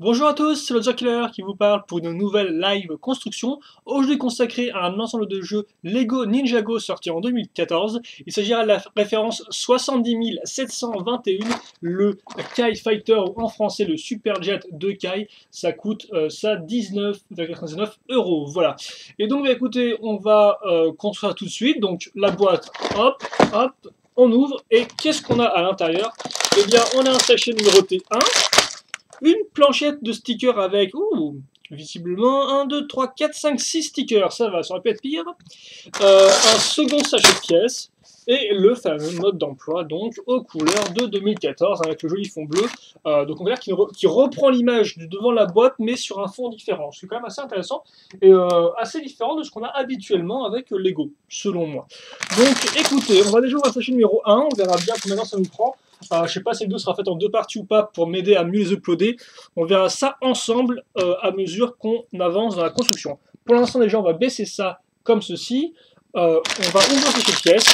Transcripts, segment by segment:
Bonjour à tous, c'est le Killer qui vous parle pour une nouvelle live construction, aujourd'hui consacrée à un ensemble de jeux Lego Ninjago sorti en 2014. Il s'agira de la référence 70 721, le Kai Fighter ou en français le Superjet de Kai. Ça coûte ça 19,99 €. Voilà. Et donc bah, écoutez, on va construire tout de suite. Donc la boîte, hop, hop, on ouvre et qu'est-ce qu'on a à l'intérieur? Eh bien, on a un sachet numéroté 1. Une planchette de stickers avec, visiblement 1, 2, 3, 4, 5, 6 stickers, ça va, ça aurait pu être pire. Un second sachet de pièces, et le fameux mode d'emploi, donc aux couleurs de 2014, avec le joli fond bleu. Donc on va dire qu'il reprend l'image du devant de la boîte, mais sur un fond différent. C'est quand même assez intéressant, et assez différent de ce qu'on a habituellement avec Lego, selon moi. Donc écoutez, on va déjà voir le sachet numéro 1, on verra bien combien de temps ça nous prend. Je sais pas si le 2 sera fait en deux parties ou pas pour m'aider à mieux les uploader. On verra ça ensemble à mesure qu'on avance dans la construction. Pour l'instant déjà on va baisser ça comme ceci. On va ouvrir cette pièce.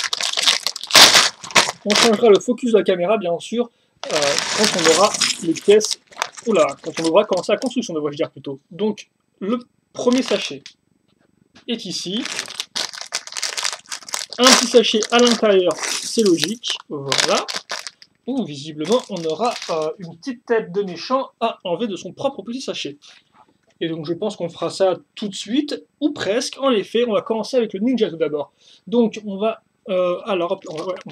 On changera le focus de la caméra bien sûr quand on aura les pièces. Oula, quand on aura commencé la construction devrais-je dire plutôt. Donc le premier sachet est ici. Un petit sachet à l'intérieur, c'est logique. Voilà. Où visiblement on aura une petite tête de méchant à enlever de son propre petit sachet. Et donc je pense qu'on fera ça tout de suite, ou presque. En effet, on va commencer avec le ninja tout d'abord. Donc on va, on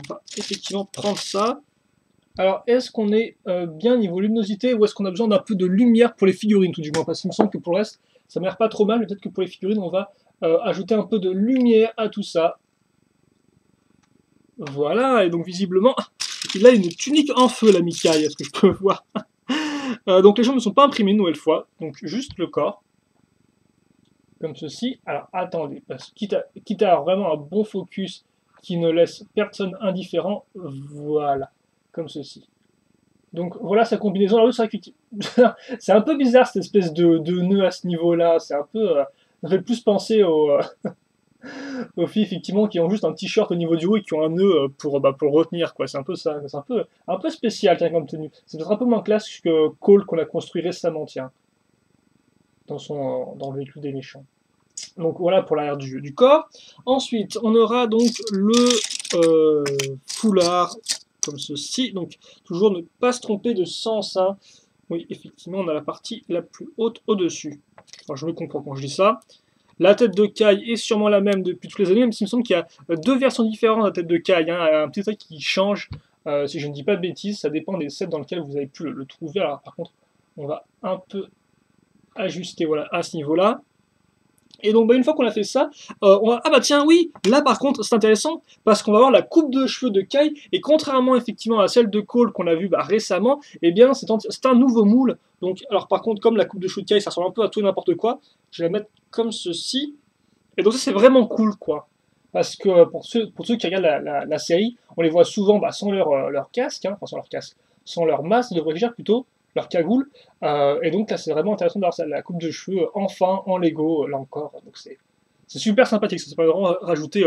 va effectivement prendre ça. Alors est-ce qu'on est bien niveau luminosité ou est-ce qu'on a besoin d'un peu de lumière pour les figurines tout du moins? Parce qu'il me semble que pour le reste ça m'a l'air pas trop mal, mais peut-être que pour les figurines on va ajouter un peu de lumière à tout ça. Voilà, et donc visiblement il a une tunique en feu, la Mikai, est-ce que je peux voir? Donc les jambes ne sont pas imprimées une nouvelle fois, donc juste le corps, comme ceci. Alors attendez, parce que quitte à avoir vraiment un bon focus qui ne laisse personne indifférent, voilà, comme ceci. Donc voilà sa combinaison. Alors c'est vrai que c'est un peu bizarre cette espèce de nœud à ce niveau-là, c'est un peu... ça fait plus penser aux filles effectivement qui ont juste un t-shirt au niveau du haut et qui ont un nœud pour le retenir quoi. C'est un peu ça, c'est un peu spécial tiens, comme tenue. C'est peut-être un peu moins classe que Cole qu'on a construit récemment tiens, dans le véhicule des méchants. Donc voilà pour l'arrière du corps. Ensuite on aura donc le foulard comme ceci. Donc toujours ne pas se tromper de sens. Hein. Oui effectivement on a la partie la plus haute au-dessus. Enfin je me comprends quand je dis ça. La tête de Kai est sûrement la même depuis toutes les années, même s'il me semble qu'il y a deux versions différentes de la tête de Kai. Hein, un petit truc qui change, si je ne dis pas de bêtises, ça dépend des sets dans lesquels vous avez pu le trouver. Alors par contre, on va un peu ajuster voilà, à ce niveau-là. Et donc bah, une fois qu'on a fait ça, on va... Ah bah tiens oui, là par contre c'est intéressant parce qu'on va voir la coupe de cheveux de Kai et contrairement effectivement à celle de Cole qu'on a vu bah, récemment, eh bien c'est un nouveau moule. Donc alors par contre comme la coupe de cheveux de Kai ça ressemble un peu à tout et n'importe quoi, je vais la mettre comme ceci. Et donc ça c'est vraiment cool quoi. Parce que pour ceux qui regardent la série, on les voit souvent bah, sans leur casque, hein, enfin sans leur casque, sans leur masque, devrais-je dire plutôt, leur cagoule. Et donc là c'est vraiment intéressant d'avoir la coupe de cheveux enfin en Lego, là encore. Donc c'est super sympathique, ça peut vraiment rajouter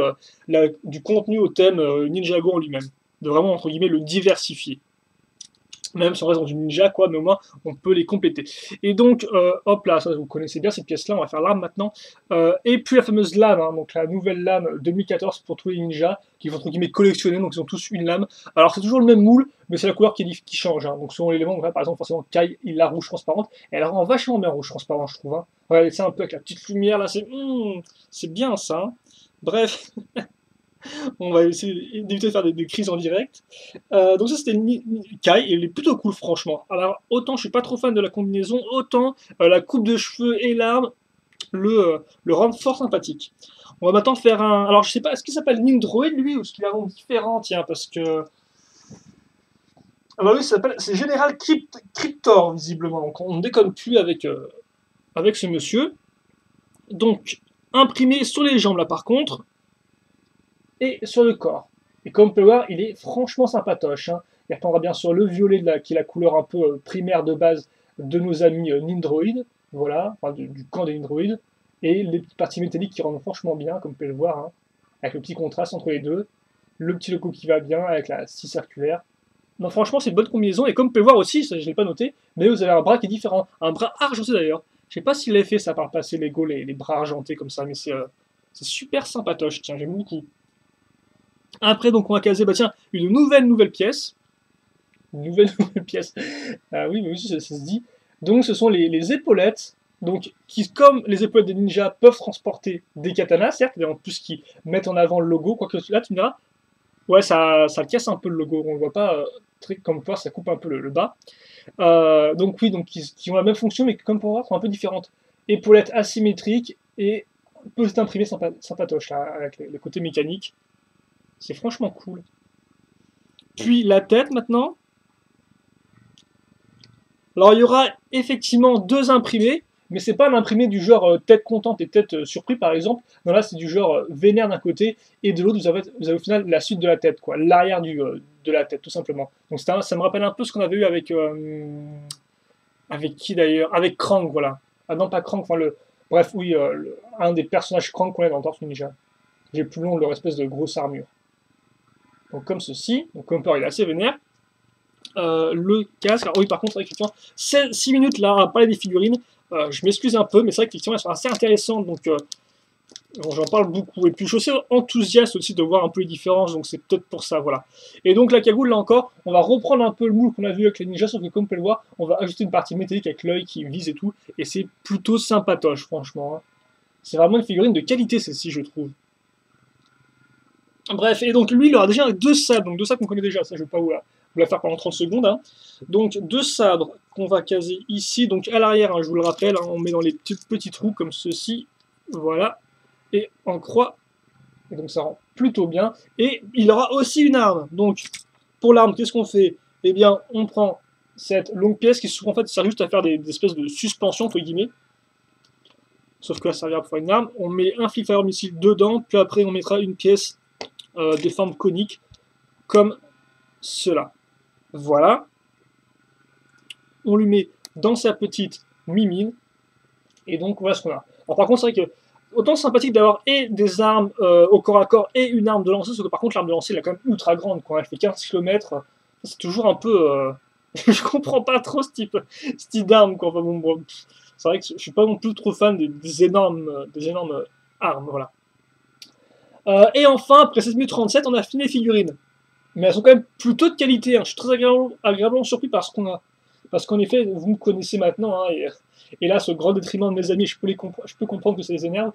du contenu au thème Ninjago en lui-même. De vraiment entre guillemets le diversifier même si on reste dans du ninja, quoi, mais au moins on peut les compléter. Et donc, hop là, ça vous connaissez bien cette pièce-là, on va faire l'arme maintenant. Et puis la fameuse lame, hein, donc la nouvelle lame 2014 pour tous les ninjas, qui vont entre guillemets collectionner, donc ils ont tous une lame. Alors c'est toujours le même moule, mais c'est la couleur qui change. Hein. Donc selon l'élément, par exemple, forcément Kai, il la rouge transparente, et elle rend vachement bien rouge transparent, je trouve. Hein. Regardez ça un peu avec la petite lumière là, c'est bien ça. Hein. Bref. On va essayer d'éviter de faire des crises en direct. Donc ça c'était Kai, et il est plutôt cool franchement. Alors autant je suis pas trop fan de la combinaison, autant la coupe de cheveux et l'arme le rendent fort sympathique. On va maintenant faire un... Alors je sais pas, est-ce qu'il s'appelle Nindroid lui, ou est-ce qu'il a un nom différent, tiens, parce que... Ah bah oui, c'est Général Cryptor visiblement, donc on ne déconne plus avec ce monsieur. Donc imprimé sur les jambes là par contre, et sur le corps. Et comme on peut le voir, il est franchement sympatoche. Hein. Il reprendra bien sûr le violet qui est la couleur un peu primaire de base de nos amis Nindroid, voilà, enfin, du camp des Nindroid, et les petites parties métalliques qui rendent franchement bien, comme vous pouvez le voir, hein, avec le petit contraste entre les deux, le petit logo qui va bien avec la scie circulaire. Non, franchement, c'est une bonne combinaison. Et comme vous pouvez voir aussi, ça, je ne l'ai pas noté, mais vous avez un bras qui est différent. Un bras argenté d'ailleurs. Je sais pas s'il avait fait ça par le passé, Lego, les bras argentés comme ça, mais c'est super sympatoche. Tiens, j'aime beaucoup. Après, donc, on va caser, bah tiens, une nouvelle pièce. Une nouvelle, nouvelle pièce. Ah oui, mais oui, ça se dit. Donc, ce sont les épaulettes. Donc, qui, comme les épaulettes des ninjas, peuvent transporter des katanas, certes, mais en plus qui mettent en avant le logo. Quoique là, tu me diras, ouais, ça casse un peu le logo. On le voit pas, très, comme quoi, ça coupe un peu le bas. Donc oui, donc qui ont la même fonction, mais qui, comme pour voir, sont un peu différentes. Épaulettes asymétriques et petit imprimé sympatoche, là, avec le côté mécanique. C'est franchement cool. Puis la tête maintenant. Alors il y aura effectivement deux imprimés, mais c'est pas l'imprimé du genre tête contente et tête surpris par exemple. Non, là c'est du genre vénère d'un côté et de l'autre vous avez au final la suite de la tête, quoi, l'arrière de la tête tout simplement. Donc ça me rappelle un peu ce qu'on avait eu avec qui d'ailleurs, avec Krang, voilà. Ah non, pas Krang, enfin bref, oui, un des personnages Krang qu'on a dans Tortue Ninja. J'ai plus long leur espèce de grosse armure. Donc comme ceci, donc Comper il est assez vénère. Le casque, alors oui par contre, effectivement, 6 minutes là à parler des figurines, je m'excuse un peu, mais c'est vrai qu'effectivement elles sont assez intéressantes, donc j'en parle beaucoup. Et puis je suis aussi enthousiaste aussi de voir un peu les différences, donc c'est peut-être pour ça, voilà. Et donc la cagoule, là encore, on va reprendre un peu le moule qu'on a vu avec les ninjas, sauf que comme vous pouvez le voir, on va ajouter une partie métallique avec l'œil qui vise et tout, et c'est plutôt sympatoche, franchement. Hein. C'est vraiment une figurine de qualité, celle-ci, je trouve. Bref, et donc lui, il aura déjà deux sabres, donc deux sabres qu'on connaît déjà, ça je vais pas vous la faire pendant 30 secondes. Hein. Donc deux sabres qu'on va caser ici, donc à l'arrière, hein, je vous le rappelle, hein, on met dans les petits trous comme ceci, voilà, et en croix, et donc ça rend plutôt bien. Et il aura aussi une arme, donc pour l'arme, qu'est-ce qu'on fait? Eh bien, on prend cette longue pièce qui souvent en fait sert juste à faire des espèces de suspensions, entre guillemets, sauf que là ça servira pour faire une arme, on met un flip fire missile dedans, puis après on mettra une pièce des formes coniques comme cela. Voilà. On lui met dans sa petite mimine. Et donc voilà ce qu'on a. Alors par contre, c'est vrai que autant sympathique d'avoir et des armes au corps à corps et une arme de lancer, sauf que par contre l'arme de lancer elle est quand même ultra grande. Quoi. Elle fait 15 km. C'est toujours un peu... je comprends pas trop ce type d'arme. Enfin, bon, c'est vrai que je suis pas non plus trop fan des énormes armes. Voilà. Et enfin, après 7 minutes 37, on a fini les figurines. Mais elles sont quand même plutôt de qualité. Hein. Je suis très agréablement surpris par ce qu'on a. Parce qu'en effet, vous me connaissez maintenant, hein, et là, ce grand détriment de mes amis, je peux comprendre que ça les énerve.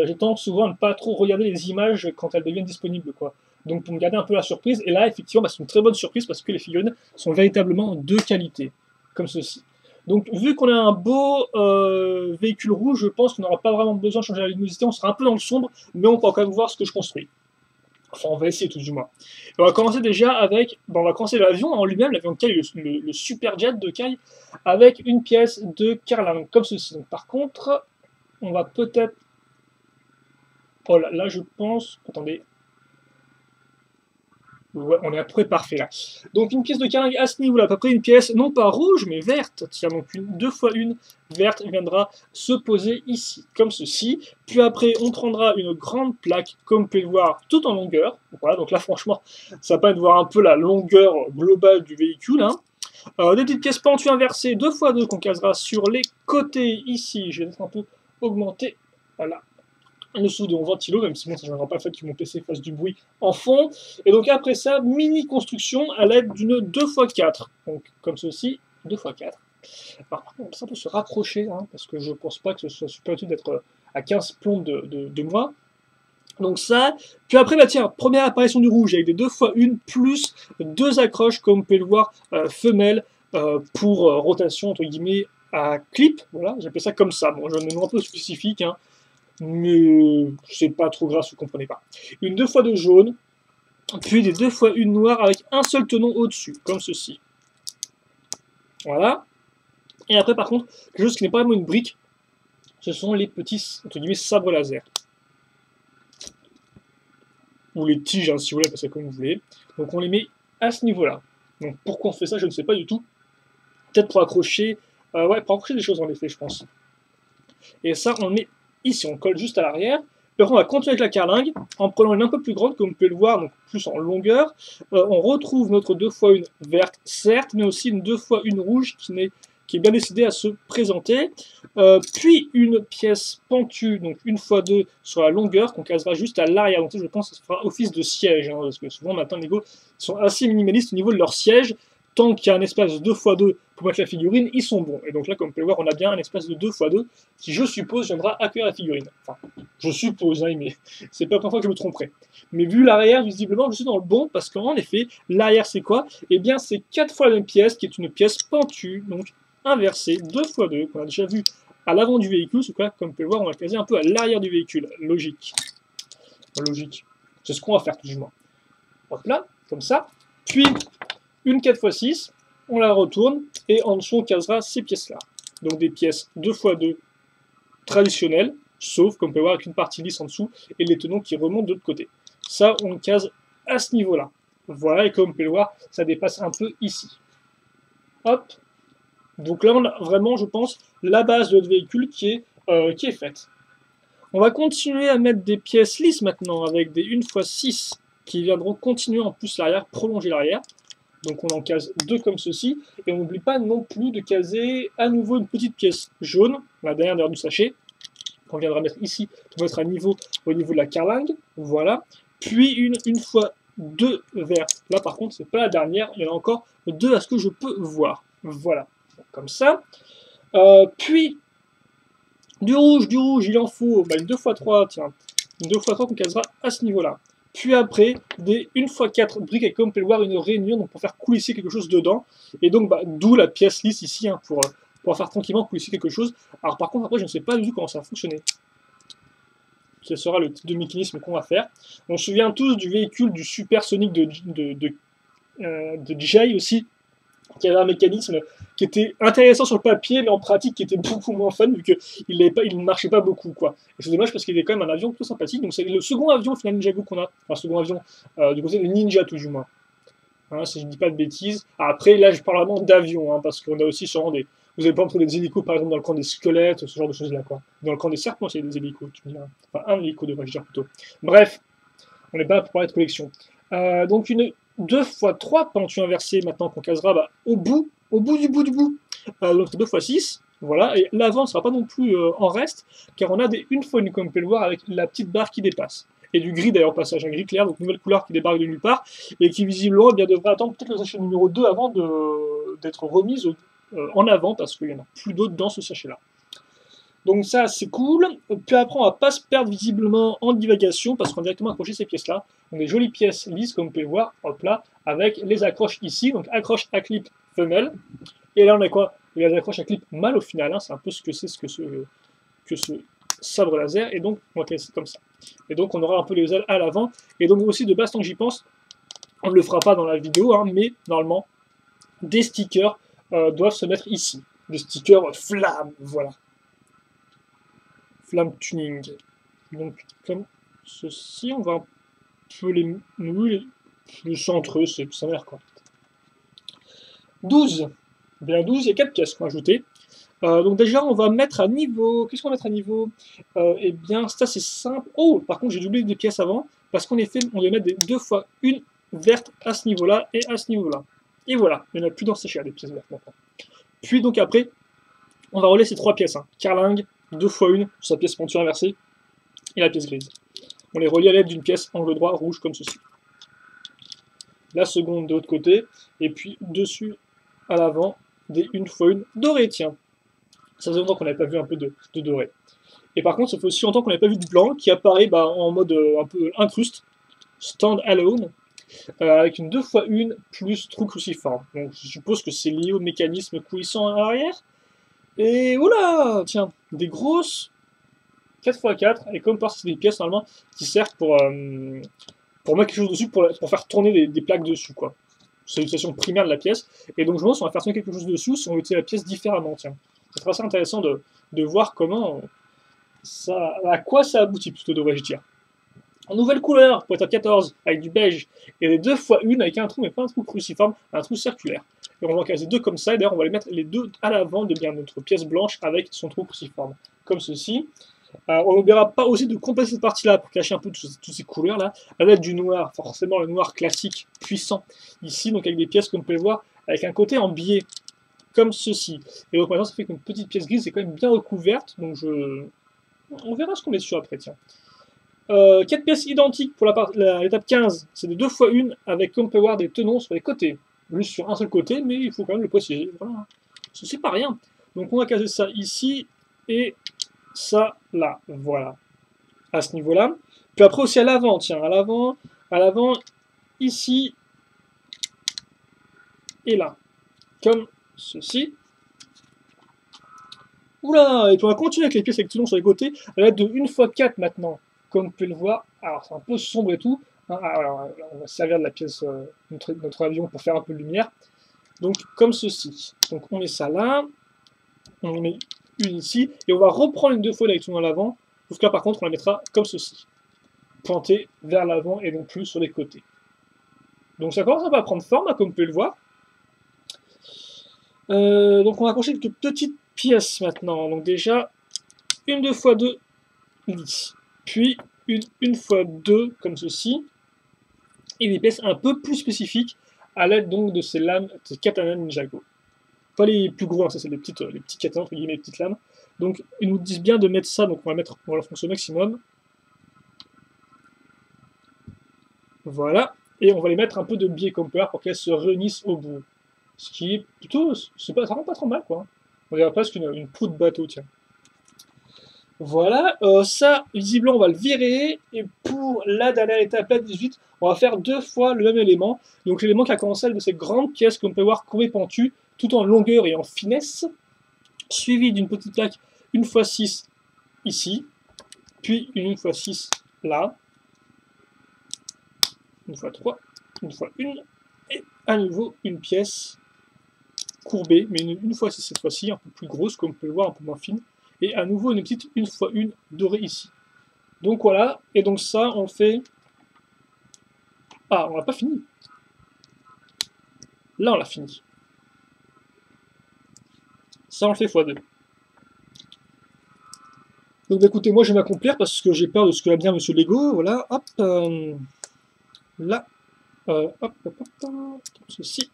J'ai tendance souvent à ne pas trop regarder les images quand elles deviennent disponibles. Quoi. Donc pour me garder un peu la surprise, et là, effectivement, bah, c'est une très bonne surprise parce que les figurines sont véritablement de qualité, comme ceci. Donc vu qu'on a un beau véhicule rouge, je pense qu'on n'aura pas vraiment besoin de changer la luminosité, on sera un peu dans le sombre, mais on pourra quand même voir ce que je construis. Enfin, on va essayer tout du moins. Et on va commencer déjà avec, on va commencer l'avion en lui-même, l'avion de Kai, le super jet de Kai, avec une pièce de carlingue, comme ceci. Donc, par contre, on va peut-être... Oh là, je pense... Attendez. Ouais, on est à peu près parfait là. Donc une pièce de carlingue à ce niveau-là, à peu près une pièce, non pas rouge, mais verte. Tiens, donc une 2 x 1 verte viendra se poser ici, comme ceci. Puis après, on prendra une grande plaque, comme vous pouvez le voir, tout en longueur. Voilà, donc là, franchement, ça permet de voir un peu la longueur globale du véhicule. Hein. Des petites pièces pentues inversées, 2 x 2 qu'on casera sur les côtés ici. Je vais être un peu augmenté. Voilà, en dessous de mon ventilo, même si bon, ça ne gênera pas le fait que mon PC fasse du bruit en fond. Et donc après ça, mini construction à l'aide d'une 2x4. Donc comme ceci, 2x4. Alors par contre, ça peut se rapprocher, hein, parce que je ne pense pas que ce soit super utile d'être à 15 plombes de moi. Donc ça, puis après, bah tiens, première apparition du rouge avec des 2x1 plus 2 accroches, comme vous pouvez le voir, femelles, pour rotation, entre guillemets, à clip. Voilà, j'appelle ça comme ça. Bon, j'ai un nom un peu spécifique, hein, mais c'est pas trop grave si vous comprenez pas. Une 2x2 jaune, puis des 2x1 noire avec un seul tenon au-dessus, comme ceci. Voilà. Et après, par contre, quelque chose qui n'est pas vraiment une brique, ce sont les petits, entre guillemets, sabres laser. Ou les tiges, hein, si vous voulez, parce que comme vous voulez. Donc on les met à ce niveau-là. Donc pourquoi on fait ça, je ne sais pas du tout. Peut-être pour accrocher, ouais, pour accrocher des choses en effet, je pense. Et ça, on le met ici, on colle juste à l'arrière. Après, on va continuer avec la carlingue, en prenant une un peu plus grande, comme vous pouvez le voir, donc plus en longueur. On retrouve notre 2x1 verte, certes, mais aussi une 2x1 rouge qui est bien décidée à se présenter. Puis une pièce pentue, donc 1x2 sur la longueur, qu'on casera juste à l'arrière. Donc ça, je pense que ça fera office de siège, hein, parce que souvent maintenant les Lego sont assez minimalistes au niveau de leur siège. Tant qu'il y a un espace de 2x2 pour mettre la figurine, ils sont bons. Et donc là, comme vous pouvez le voir, on a bien un espace de 2x2 qui, je suppose, viendra accueillir la figurine. Enfin, je suppose, hein, mais c'est pas la première fois que je me tromperai. Mais vu l'arrière, visiblement, je suis dans le bon, parce qu'en effet, l'arrière, c'est quoi? Eh bien, c'est 4 fois la même pièce, qui est une pièce pentue, donc inversée, 2x2, qu'on a déjà vu à l'avant du véhicule. Ce que là, comme vous pouvez le voir, on va le caser un peu à l'arrière du véhicule. Logique. Logique. C'est ce qu'on va faire, tout du moins. Hop là, comme ça. Puis, une 4x6, on la retourne, et en dessous, on casera ces pièces-là. Donc des pièces 2x2 traditionnelles, sauf, comme vous pouvez voir, avec une partie lisse en dessous, et les tenons qui remontent de l'autre côté. Ça, on le case à ce niveau-là. Voilà, et comme vous pouvez le voir, ça dépasse un peu ici. Hop. Donc là, on a vraiment, je pense, la base de notre véhicule qui est faite. On va continuer à mettre des pièces lisses maintenant, avec des 1x6 qui viendront continuer en plus l'arrière, prolonger l'arrière. Donc on en case deux comme ceci, et on n'oublie pas non plus de caser à nouveau une petite pièce jaune, la dernière du sachet, qu'on viendra mettre ici pour mettre à niveau au niveau de la carlingue, voilà. Puis une fois deux vertes. Là par contre c'est pas la dernière, il y en a encore deux à ce que je peux voir. Voilà, comme ça. Puis du rouge, il en faut une 2x3, tiens, une 2x3 qu'on casera à ce niveau-là. Puis après, des 1x4 briques avec, comme vous pouvez le voir, une rainure, donc pour faire coulisser quelque chose dedans. Et donc, d'où la pièce lisse ici, hein, pour faire tranquillement coulisser quelque chose. Alors par contre, après, je ne sais pas du tout comment ça va fonctionner. Quel sera le type de mécanisme qu'on va faire. On se souvient tous du véhicule du Super Sonic de Jay aussi, qui avait un mécanisme qui était intéressant sur le papier, mais en pratique qui était beaucoup moins fun, vu qu'il ne marchait pas beaucoup, quoi. Et c'est dommage parce qu'il est quand même un avion plutôt sympathique. Donc c'est le second avion final Ninjago qu'on a, enfin second avion du côté de Ninja tout du moins. Hein, si je ne dis pas de bêtises. Après là je parle vraiment d'avion, hein, parce qu'on a aussi sûrement des... Vous avez pas entre des hélicos par exemple dans le camp des squelettes, ce genre de choses là, quoi. Dans le camp des serpents, il y a des hélicos, tu me diras. Enfin un hélico devrais-je dire plutôt. Bref, on n'est pas là pour parler de collection. Donc une 2x3 pentue inversée maintenant qu'on casera au bout du bout. Donc 2x6, voilà, et l'avant ne sera pas non plus en reste, car on a des 1x1 comme vous pouvez le voir avec la petite barre qui dépasse. Et du gris d'ailleurs au passage, un gris clair, donc nouvelle couleur qui débarque de nulle part, et qui visiblement bien, devrait attendre peut-être le sachet numéro 2 avant d'être remise en avant, parce qu'il n'y en a plus d'autres dans ce sachet-là. Donc ça, c'est cool. Puis après, on va pas se perdre visiblement en divagation, parce qu'on va directement accrocher ces pièces-là. Donc des jolies pièces lisses, comme vous pouvez voir, hop là, avec les accroches ici, donc accroche à clip femelle. Et là, on a quoi? Les accroches à clip mâle au final, hein, c'est un peu ce que c'est que ce sabre laser, et donc on va casser comme ça. Et donc on aura un peu les ailes à l'avant, et donc aussi de base, tant que j'y pense, on ne le fera pas dans la vidéo, hein, mais normalement, des stickers doivent se mettre ici. Des stickers flammes, voilà. Flamme tuning. Donc comme ceci, on va un peu les nouer le centre, c'est sa mère quoi. 12. Bien 12, il y a 4 pièces qu'on va ajouter. Donc déjà, on va mettre à niveau... Qu'est-ce qu'on va mettre à niveau? Eh bien, ça c'est simple. Oh, par contre, j'ai oublié des pièces avant, parce qu'on on doit mettre des 2x1 vertes à ce niveau-là et à ce niveau-là. Et voilà, il n'y en a plus dans ce sachet, des pièces vertes maintenant. Puis donc après, on va rouler ces 3 pièces. Hein. Carlingue, 2x1, sa pièce pentue inversée, et la pièce grise. On les relie à l'aide d'une pièce angle droit rouge comme ceci. La seconde de l'autre côté, et puis dessus, à l'avant, des 1x1 dorés, tiens. Ça faisait longtemps qu'on n'avait pas vu un peu de doré. Et par contre, ça fait aussi longtemps qu'on n'avait pas vu de blanc, qui apparaît en mode un peu incruste, stand alone, avec une 2x1 plus trou cruciforme. Donc je suppose que c'est lié au mécanisme coulissant à l'arrière. Et oula, tiens, des grosses 4x4, et comme par c'est des pièces normalement qui servent pour mettre quelque chose dessus, pour faire tourner des plaques dessus, quoi. C'est l'utilisation primaire de la pièce. Et donc je pense qu'on va faire tourner quelque chose dessus si on utilise la pièce différemment, tiens. C'est assez intéressant de voir comment à quoi ça aboutit, plutôt devrais-je dire. En nouvelle couleur, pour être à 14, avec du beige, et les 2x1 avec un trou, mais pas un trou cruciforme, un trou circulaire. Et on va en caser deux comme ça, et d'ailleurs on va les mettre les deux à l'avant de bien notre pièce blanche avec son trou cruciforme, comme ceci. On n'oubliera pas aussi de compléter cette partie-là pour cacher un peu toutes ces couleurs-là, à l'aide du noir, forcément le noir classique, puissant, ici, donc avec des pièces, comme vous pouvez le voir, avec un côté en biais, comme ceci. Et donc maintenant, ça fait qu'une petite pièce grise est quand même bien recouverte, donc on verra ce qu'on met dessus après, tiens. 4 pièces identiques pour l'étape 15, c'est de 2 x 1 avec, comme on peut voir, des tenons sur les côtés. Juste sur un seul côté, mais il faut quand même le préciser. Voilà. C'est pas rien. Donc on va caser ça ici et ça là. Voilà. À ce niveau-là. Puis après aussi à l'avant, tiens, à l'avant, ici et là. Comme ceci. Oula! Et puis on va continuer avec les pièces avec tenons sur les côtés, à l'aide de 1 x 4 maintenant. Comme vous pouvez le voir, alors c'est un peu sombre et tout. Alors, on va servir de la pièce, notre avion pour faire un peu de lumière. Donc comme ceci. Donc on met ça là, on en met une ici, et on va reprendre une 2 fois avec tout à l'avant. Sauf que là par contre on la mettra comme ceci. Pointée vers l'avant et non plus sur les côtés. Donc ça commence un peu à prendre forme, hein, comme vous pouvez le voir. Donc on va accrocher quelques petites pièces maintenant. Donc déjà, une 2 x 2 lisse. Puis une 1 x 2 comme ceci. Et des pièces un peu plus spécifiques à l'aide donc de ces lames, ces katanas Ninjago. Pas les plus gros, hein, ça c'est les petits katanas, entre guillemets, les petites lames. Donc ils nous disent bien de mettre ça, donc on va la foncer au maximum. Voilà. Et on va les mettre un peu de biais comme peur pour qu'elles se réunissent au bout. Ce qui est plutôt, ça rend pas trop mal quoi. On dirait presque une proue de bateau, tiens. Voilà, ça, visiblement, on va le virer. Et pour la dernière étape, la 18, on va faire 2 fois le même élément. Donc l'élément qui a commencé de ces grandes pièces qu'on peut voir courbées pentues, tout en longueur et en finesse, suivi d'une petite plaque 1 x 6 ici, puis une 1 x 6 là, 1 x 3, 1 x 1, et à nouveau une pièce courbée, mais une 1 x 6 cette fois-ci, un peu plus grosse, comme on peut le voir, un peu moins fine. Et à nouveau une petite 1 x 1 dorée ici. Donc voilà, et donc ça on fait... Ah, on l'a pas fini. Là on l'a fini. Ça on le fait x2. Donc bah, écoutez, moi je vais m'accomplir parce que j'ai peur de ce que va bien Monsieur Lego. Voilà, hop, là, hop, ceci.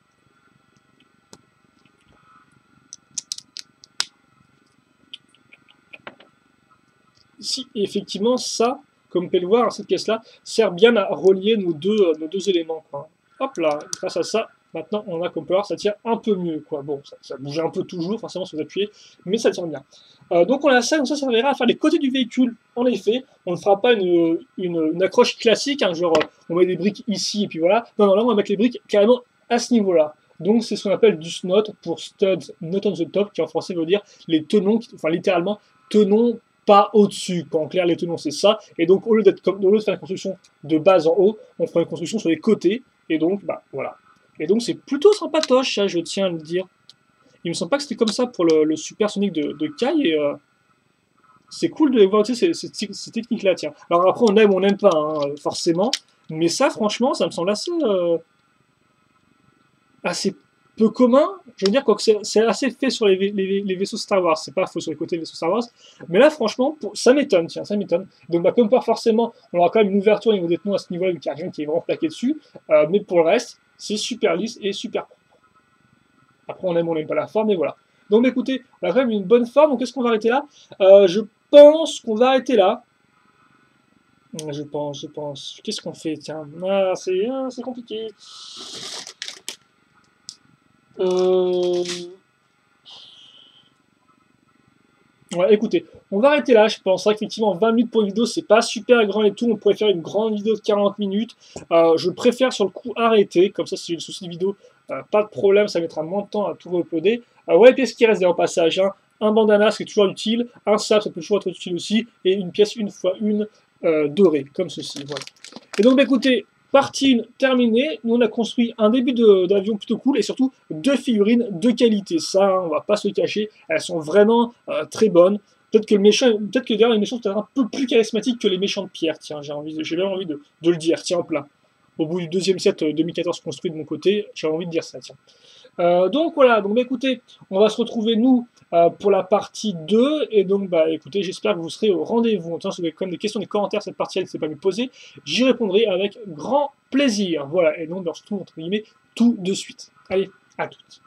Ici, et effectivement, ça, comme vous pouvez le voir, cette pièce-là, sert bien à relier nos deux éléments, quoi. Hop là, grâce à ça, maintenant, on a, comme vous pouvez voir, ça tient un peu mieux, quoi. Bon, ça bouge un peu toujours, forcément, si vous appuyez, mais ça tient bien. Donc on a ça, donc ça servira à faire les côtés du véhicule, en effet. On ne fera pas une accroche classique, hein, genre, on met des briques ici, et puis voilà. Non, non, là, on va mettre les briques carrément à ce niveau-là. Donc c'est ce qu'on appelle du SNOT, pour Studs Not on the Top, qui en français veut dire les tenons, enfin littéralement, tenons pas au-dessus. En clair, les tenons, c'est ça. Et donc, au lieu de faire une construction de base en haut, on fera une construction sur les côtés. Et donc, bah, voilà. Et donc, c'est plutôt sympatoche, ça, je tiens à le dire. Il me semble pas que c'était comme ça pour le Super Sonic de Kai. Et c'est cool de voir ces techniques-là, tiens. Alors après, on aime ou on n'aime pas, hein, forcément. Mais ça, franchement, ça me semble assez peu commun. Je veux dire, quoi que c'est assez fait sur les vaisseaux Star Wars. C'est pas faux sur les côtés des vaisseaux Star Wars. Mais là, franchement, ça m'étonne, tiens, ça m'étonne. Donc, bah, comme pas forcément, on aura quand même une ouverture au niveau des tenons à ce niveau-là, vu qu'il n'y a rien qui est vraiment plaqué dessus. Mais pour le reste, c'est super lisse et super propre. Après, on aime ou on n'aime pas la forme, mais voilà. Donc, écoutez, on a quand même une bonne forme. Donc, est-ce qu'on va arrêter là? Je pense qu'on va arrêter là. Je pense. Qu'est-ce qu'on fait? Tiens, c'est compliqué. Ouais, écoutez, on va arrêter là. Je penserais qu'effectivement 20 minutes pour une vidéo, c'est pas super grand et tout. On pourrait faire une grande vidéo de 40 minutes. Je préfère sur le coup arrêter. Comme ça, si j'ai le souci de vidéo, pas de problème, ça mettra moins de temps à tout uploader. Ouais, pièce qui reste d'ailleurs au passage, hein. Un bandana, c'est toujours utile. Un sable, ça peut toujours être utile aussi. Et une pièce 1 x 1 dorée, comme ceci. Voilà. Et donc, bah, écoutez. Partie 1 terminée, nous on a construit un début d'avion plutôt cool et surtout 2 figurines de qualité. Ça, hein, on va pas se le cacher, elles sont vraiment très bonnes. Peut-être que d'ailleurs les méchants sont un peu plus charismatiques que les méchants de pierre. Tiens, j'ai vraiment envie de le dire. Tiens, hop là. Au bout du deuxième set 2014 construit de mon côté, j'ai envie de dire ça. Tiens. Donc voilà. Donc bah, écoutez, on va se retrouver nous pour la partie 2. Et donc, bah, écoutez, j'espère que vous serez au rendez-vous. En tout cas, si vous avez quand même des questions, des commentaires, cette partie, n'hésitez pas à me poser. J'y répondrai avec grand plaisir. Voilà, et donc, on se retrouve, entre guillemets, tout de suite. Allez, à toutes.